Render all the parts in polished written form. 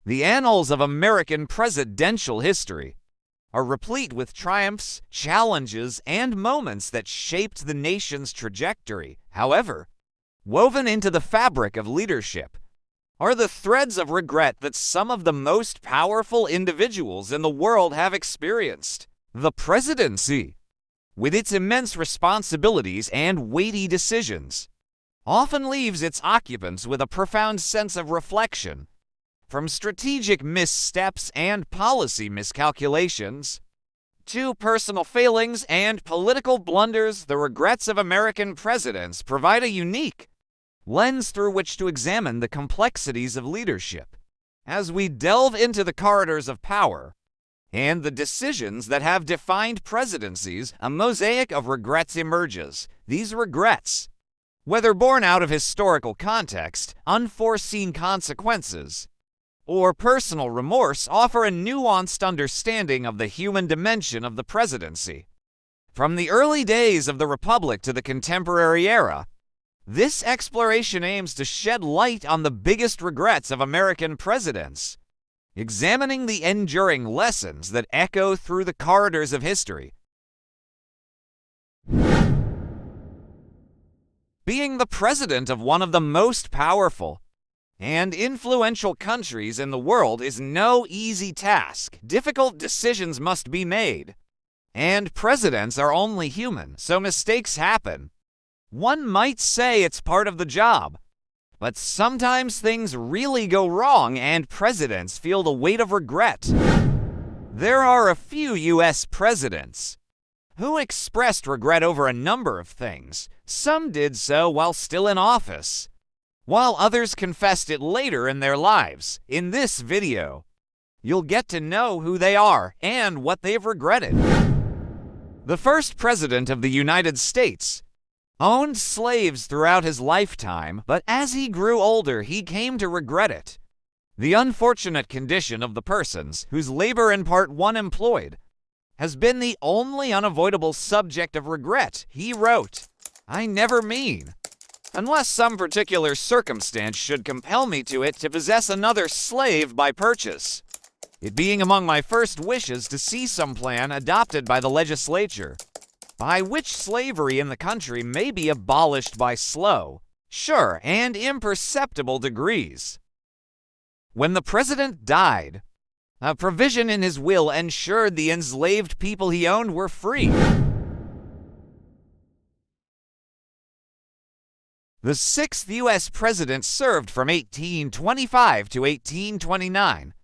The annals of American presidential history are replete with triumphs, challenges, and moments that shaped the nation's trajectory. However, woven into the fabric of leadership are the threads of regret that some of the most powerful individuals in the world have experienced. The presidency, with its immense responsibilities and weighty decisions, often leaves its occupants with a profound sense of reflection. From strategic missteps and policy miscalculations to personal failings and political blunders, the regrets of American presidents provide a unique lens through which to examine the complexities of leadership. As we delve into the corridors of power and the decisions that have defined presidencies, a mosaic of regrets emerges. These regrets, whether born out of historical context, unforeseen consequences, or personal remorse, offer a nuanced understanding of the human dimension of the presidency. From the early days of the Republic to the contemporary era, this exploration aims to shed light on the biggest regrets of American presidents, examining the enduring lessons that echo through the corridors of history. Being the president of one of the most powerful and influential countries in the world is no easy task. Difficult decisions must be made, and presidents are only human, so mistakes happen. One might say it's part of the job, but sometimes things really go wrong and presidents feel the weight of regret. There are a few U.S. presidents who expressed regret over a number of things. Some did so while still in office, while others confessed it later in their lives. In this video, you'll get to know who they are and what they've regretted. The first president of the United States owned slaves throughout his lifetime, but as he grew older, he came to regret it. The unfortunate condition of the persons whose labor in part one employed has been the only unavoidable subject of regret. He wrote, "I never mean, unless some particular circumstance should compel me to it, to possess another slave by purchase, it being among my first wishes to see some plan adopted by the legislature, by which slavery in the country may be abolished by slow, sure, and imperceptible degrees." When the president died, a provision in his will ensured the enslaved people he owned were free. The sixth U.S. president served from 1825 to 1829.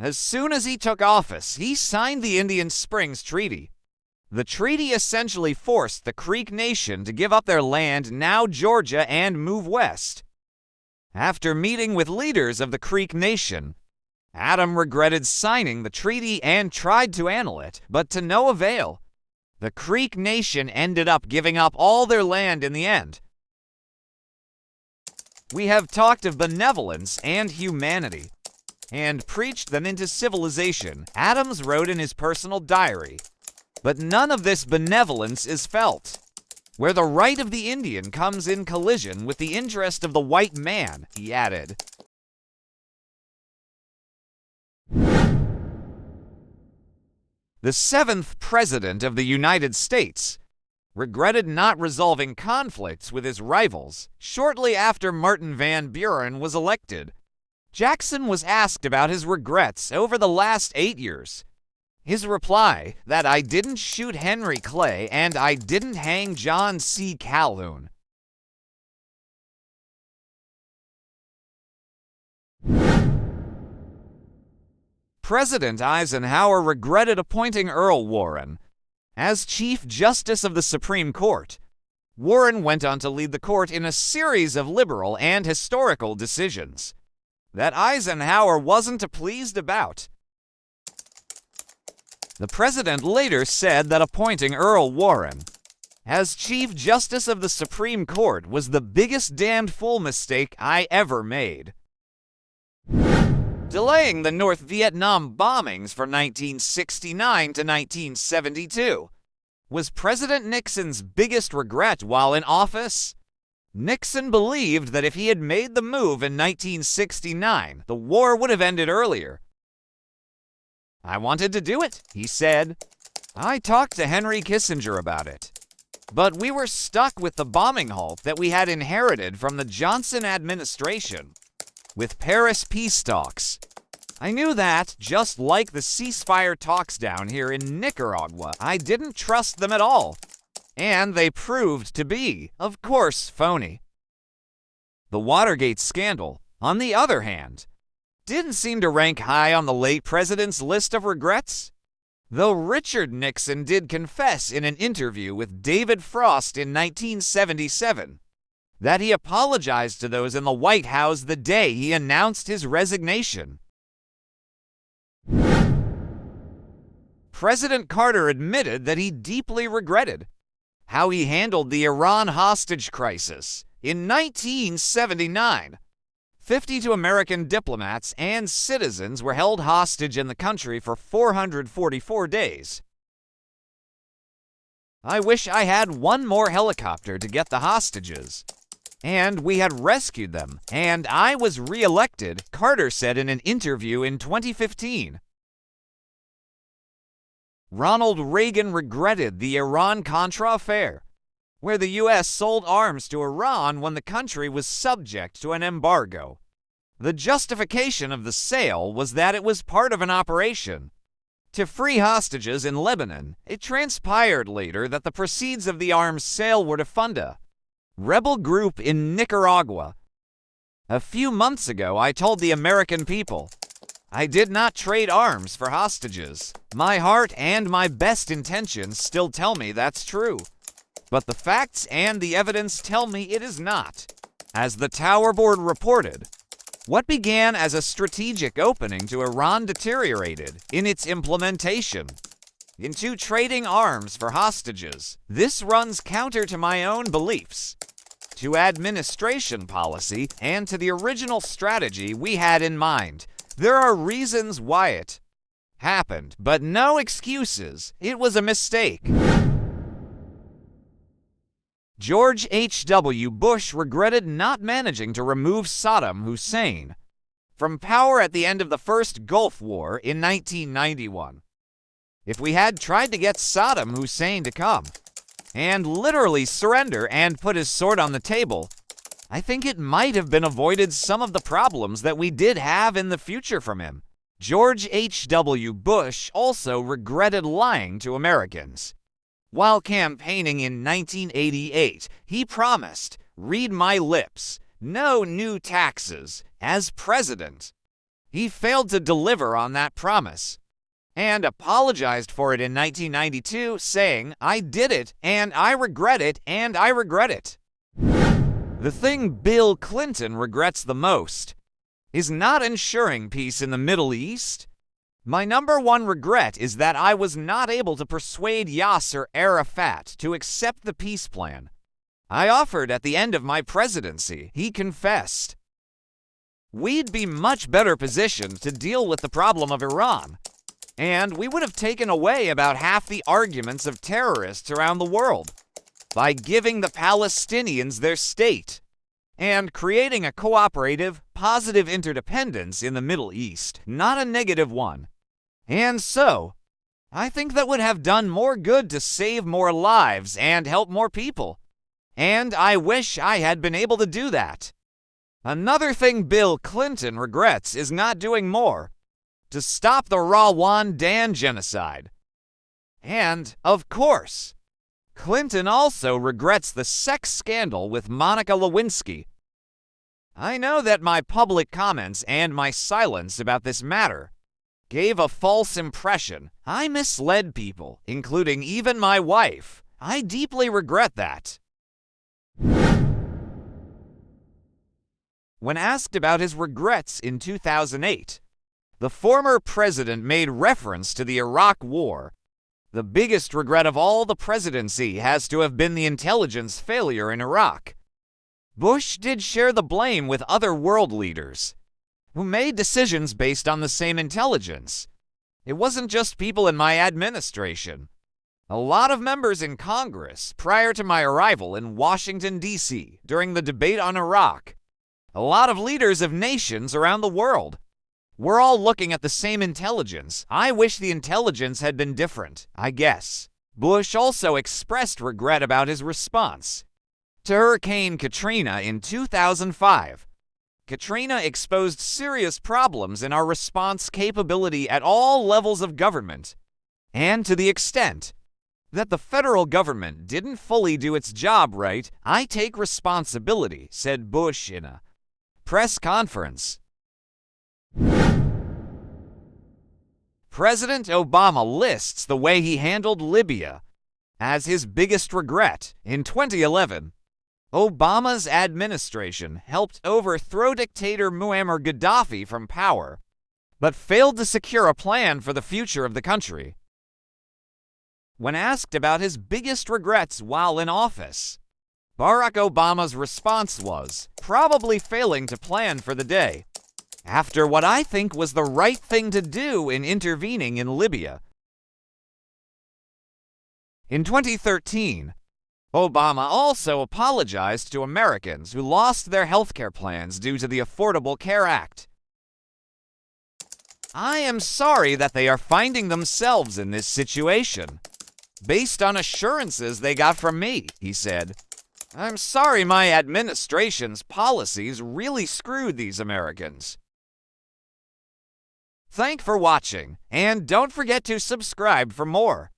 As soon as he took office, he signed the Indian Springs Treaty. The treaty essentially forced the Creek Nation to give up their land, now Georgia, and move west. After meeting with leaders of the Creek Nation, Adam regretted signing the treaty and tried to annul it, but to no avail. The Creek Nation ended up giving up all their land in the end. We have talked of benevolence and humanity, and preached them into civilization, Adams wrote in his personal diary. But none of this benevolence is felt. Where the right of the Indian comes in collision with the interest of the white man, he added. The seventh president of the United States regretted not resolving conflicts with his rivals. Shortly after Martin Van Buren was elected, Jackson was asked about his regrets over the last 8 years. His reply, that "I didn't shoot Henry Clay and I didn't hang John C. Calhoun." President Eisenhower regretted appointing Earl Warren as Chief Justice of the Supreme Court. Warren went on to lead the court in a series of liberal and historical decisions that Eisenhower wasn't pleased about. The president later said that appointing Earl Warren as Chief Justice of the Supreme Court was the biggest damned fool mistake I ever made. Delaying the North Vietnam bombings from 1969 to 1972 was President Nixon's biggest regret while in office. Nixon believed that if he had made the move in 1969, the war would have ended earlier. "I wanted to do it," he said. "I talked to Henry Kissinger about it. But we were stuck with the bombing halt that we had inherited from the Johnson administration, with Paris peace talks. I knew that, just like the ceasefire talks down here in Nicaragua, I didn't trust them at all. And they proved to be, of course, phony." The Watergate scandal, on the other hand, didn't seem to rank high on the late president's list of regrets. Though Richard Nixon did confess in an interview with David Frost in 1977 that he apologized to those in the White House the day he announced his resignation. President Carter admitted that he deeply regretted how he handled the Iran hostage crisis. In 1979, 52 American diplomats and citizens were held hostage in the country for 444 days. "I wish I had one more helicopter to get the hostages, and we had rescued them, and I was re-elected," Carter said in an interview in 2015. Ronald Reagan regretted the Iran-Contra affair, where the U.S. sold arms to Iran when the country was subject to an embargo. The justification of the sale was that it was part of an operation to free hostages in Lebanon. It transpired later that the proceeds of the arms sale were to fund a rebel group in Nicaragua. "A few months ago, I told the American people, I did not trade arms for hostages. My heart and my best intentions still tell me that's true. But the facts and the evidence tell me it is not." As the Tower Board reported, what began as a strategic opening to Iran deteriorated in its implementation into trading arms for hostages. This runs counter to my own beliefs, to administration policy, and to the original strategy we had in mind. There are reasons why it happened, but no excuses. It was a mistake. George H.W. Bush regretted not managing to remove Saddam Hussein from power at the end of the first Gulf War in 1991. If we had tried to get Saddam Hussein to come and literally surrender and put his sword on the table, I think it might have been avoided some of the problems that we did have in the future from him. George H.W. Bush also regretted lying to Americans. While campaigning in 1988, he promised, read my lips, no new taxes as president. He failed to deliver on that promise and apologized for it in 1992, saying, I did it, and I regret it, and I regret it. The thing Bill Clinton regrets the most is not ensuring peace in the Middle East. My number one regret is that I was not able to persuade Yasser Arafat to accept the peace plan I offered at the end of my presidency. He confessed. We'd be much better positioned to deal with the problem of Iran, and we would have taken away about half the arguments of terrorists around the world by giving the Palestinians their state and creating a cooperative, positive interdependence in the Middle East, not a negative one. And so, I think that would have done more good to save more lives and help more people. And I wish I had been able to do that. Another thing Bill Clinton regrets is not doing more to stop the Rwandan genocide. And, of course, Clinton also regrets the sex scandal with Monica Lewinsky. I know that my public comments and my silence about this matter gave a false impression. I misled people, including even my wife. I deeply regret that. When asked about his regrets in 2008, the former president made reference to the Iraq War. The biggest regret of all the presidency has to have been the intelligence failure in Iraq. Bush did share the blame with other world leaders who made decisions based on the same intelligence. It wasn't just people in my administration. A lot of members in Congress prior to my arrival in Washington, D.C. during the debate on Iraq. A lot of leaders of nations around the world. We're all looking at the same intelligence. I wish the intelligence had been different, I guess. Bush also expressed regret about his response to Hurricane Katrina in 2005. Katrina exposed serious problems in our response capability at all levels of government, and to the extent that the federal government didn't fully do its job right, I take responsibility, said Bush in a press conference. President Obama lists the way he handled Libya as his biggest regret. In 2011, Obama's administration helped overthrow dictator Muammar Gaddafi from power, but failed to secure a plan for the future of the country. When asked about his biggest regrets while in office, Barack Obama's response was, probably failing to plan for the day, after what I think was the right thing to do in intervening in Libya. In 2013, Obama also apologized to Americans who lost their healthcare plans due to the Affordable Care Act. I am sorry that they are finding themselves in this situation, based on assurances they got from me, he said. I'm sorry my administration's policies really screwed these Americans. Thanks for watching, and don't forget to subscribe for more.